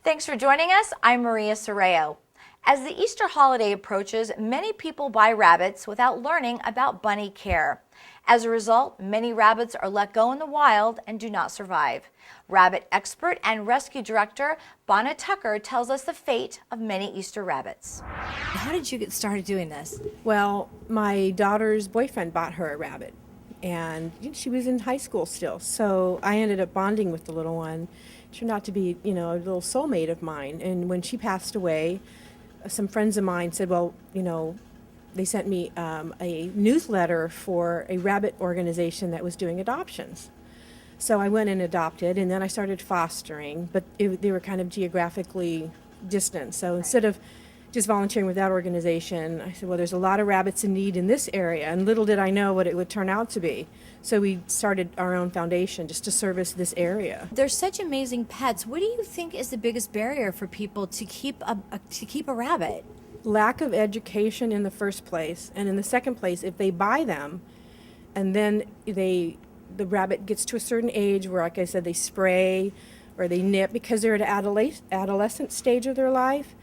Thanks for joining us. I'm Maria Sorreo. As the Easter holiday approaches, many people buy rabbits without learning about bunny care. As a result, many rabbits are let go in the wild and do not survive. Rabbit expert and rescue director Bonna Tucker tells us the fate of many Easter rabbits. How did you get started doing this? Well, my daughter's boyfriend bought her a rabbit, and she was in high school still, so I ended up bonding with the little one. Turned out to be, a little soulmate of mine, and when she passed away, some friends of mine said, well, they sent me a newsletter for a rabbit organization that was doing adoptions. So I went and adopted, and then I started fostering, but they were kind of geographically distant. So instead of just volunteering with that organization, I said, well, there's a lot of rabbits in need in this area, and little did I know what it would turn out to be. So we started our own foundation just to service this area. They're such amazing pets. What do you think is the biggest barrier for people to keep a rabbit? Lack of education in the first place, and in the second place, if they buy them, and then the rabbit gets to a certain age where, like I said, they spray or they nip because they're at an adolescent stage of their life,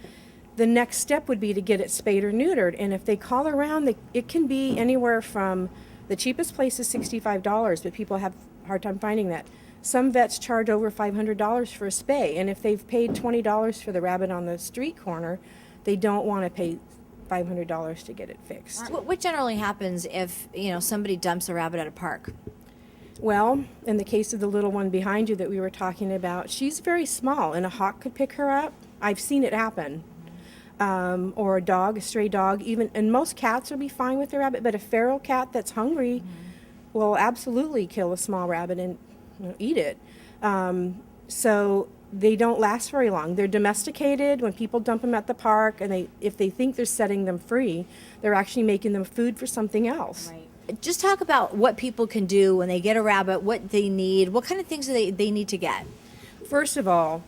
the next step would be to get it spayed or neutered. And if they call around, it can be anywhere from, the cheapest place is $65, but people have a hard time finding that. Some vets charge over $500 for a spay, and if they've paid $20 for the rabbit on the street corner, they don't want to pay $500 to get it fixed. What generally happens if somebody dumps a rabbit at a park? Well, in the case of the little one behind you that we were talking about, she's very small, and a hawk could pick her up. I've seen it happen. Or a stray dog, and most cats will be fine with the rabbit, but a feral cat that's hungry will absolutely kill a small rabbit and eat it. So they don't last very long. They're domesticated when people dump them at the park, and if they think they're setting them free, they're actually making them food for something else. Right. Just talk about what people can do when they get a rabbit, what they need, what kind of things do they need to get? First of all,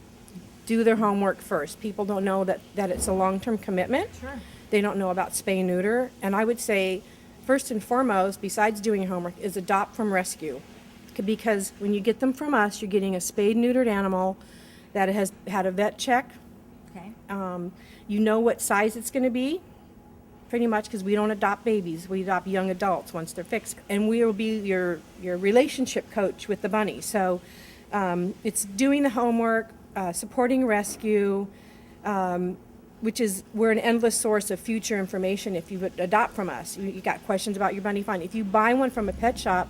do their homework first. People don't know that it's a long-term commitment. Sure. They don't know about spay and neuter. And I would say, first and foremost, besides doing your homework, is adopt from rescue. Because when you get them from us, you're getting a spayed, neutered animal that has had a vet check. Okay. You know what size it's going to be, pretty much, because we don't adopt babies. We adopt young adults once they're fixed. And we will be your relationship coach with the bunny. So it's doing the homework, supporting rescue, we're an endless source of future information if you would adopt from us. You got questions about your bunny, fine. If you buy one from a pet shop,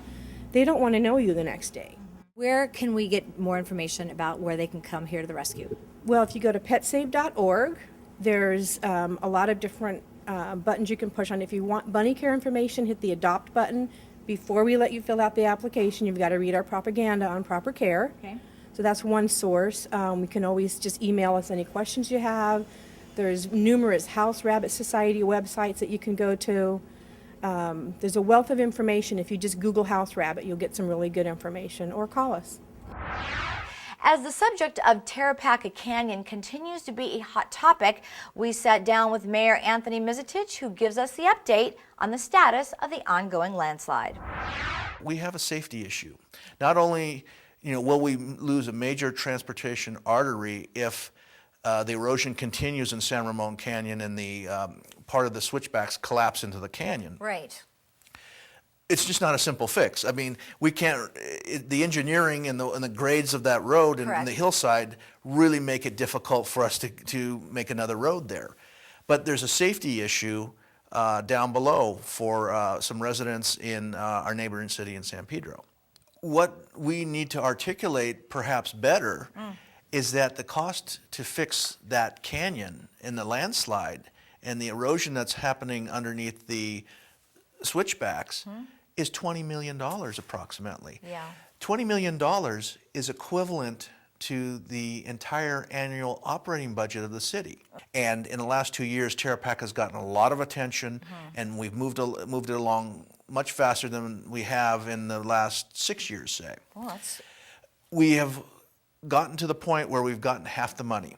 they don't want to know you the next day. Where can we get more information about where they can come here to the rescue? Well, if you go to petsave.org, there's a lot of different buttons you can push on. If you want bunny care information, hit the adopt button. Before we let you fill out the application, you've got to read our propaganda on proper care. Okay. So that's one source. You can always just email us any questions you have. There's numerous House Rabbit Society websites that you can go to. There's a wealth of information. If you just Google House Rabbit, you'll get some really good information, or call us. As the subject of Tarapaca Canyon continues to be a hot topic, we sat down with Mayor Anthony Mizitich, who gives us the update on the status of the ongoing landslide. We have a safety issue. Not only will we lose a major transportation artery if the erosion continues in San Ramon Canyon and the part of the switchbacks collapse into the canyon. Right. It's just not a simple fix. I mean, we can't. The engineering and the grades of that road and the hillside really make it difficult for us to make another road there. But there's a safety issue down below for some residents in our neighboring city in San Pedro. What we need to articulate perhaps better is that the cost to fix that canyon and the landslide and the erosion that's happening underneath the switchbacks is $20 million approximately. Yeah. $20 million is equivalent to the entire annual operating budget of the city. And in the last 2 years, Tarapaca's gotten a lot of attention, and we've moved it along much faster than we have in the last 6 years, say. Well, we have gotten to the point where we've gotten half the money.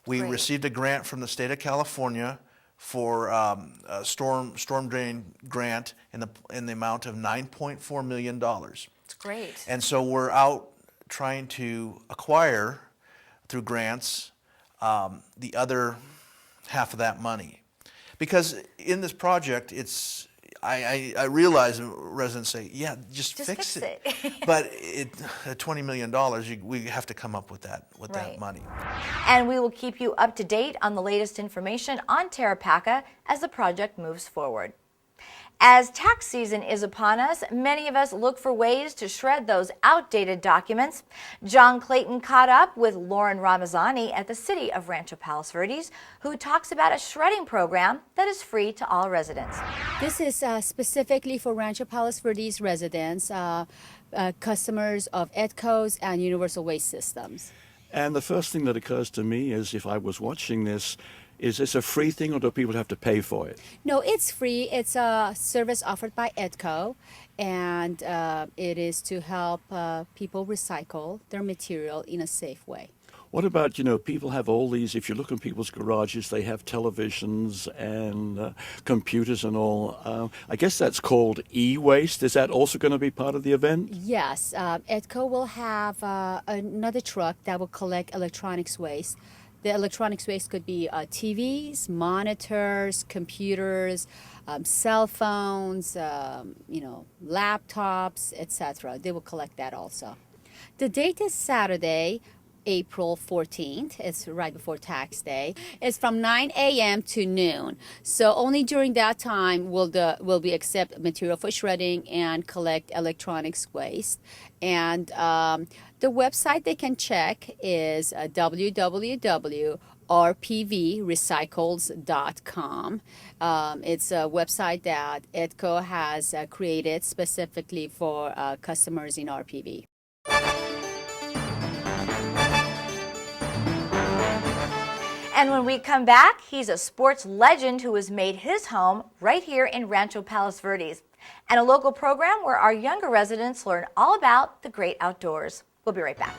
We Great. Received a grant from the state of California for a storm drain grant in the amount of $9.4 million. That's great. And so we're out trying to acquire through grants the other half of that money. Because in this project, I realize residents say, yeah, just fix it. But at $20 million, we have to come up with that money. And we will keep you up to date on the latest information on Tarapaca as the project moves forward. As tax season is upon us, many of us look for ways to shred those outdated documents. John Clayton caught up with Lauren Ramazani at the City of Rancho Palos Verdes, who talks about a shredding program that is free to all residents. This is specifically for Rancho Palos Verdes residents, customers of EDCO's and Universal Waste Systems. And the first thing that occurs to me is, if I was watching this, is this a free thing, or do people have to pay for it? No, it's free. It's a service offered by EDCO, and it is to help people recycle their material in a safe way. What about, people have all these, if you look in people's garages, they have televisions and computers and all. I guess that's called e-waste. Is that also going to be part of the event? Yes, EDCO will have another truck that will collect electronics waste. The electronics waste could be TVs, monitors, computers, cell phones, laptops, etc. They will collect that also. The date is Saturday, April 14th. It's right before tax day. It's from 9 a.m. to noon. So only during that time will we accept material for shredding and collect electronics waste. And the website they can check is www.rpvrecycles.com. It's a website that EDCO has created specifically for customers in RPV. And when we come back, he's a sports legend who has made his home right here in Rancho Palos Verdes, and a local program where our younger residents learn all about the great outdoors. We'll be right back.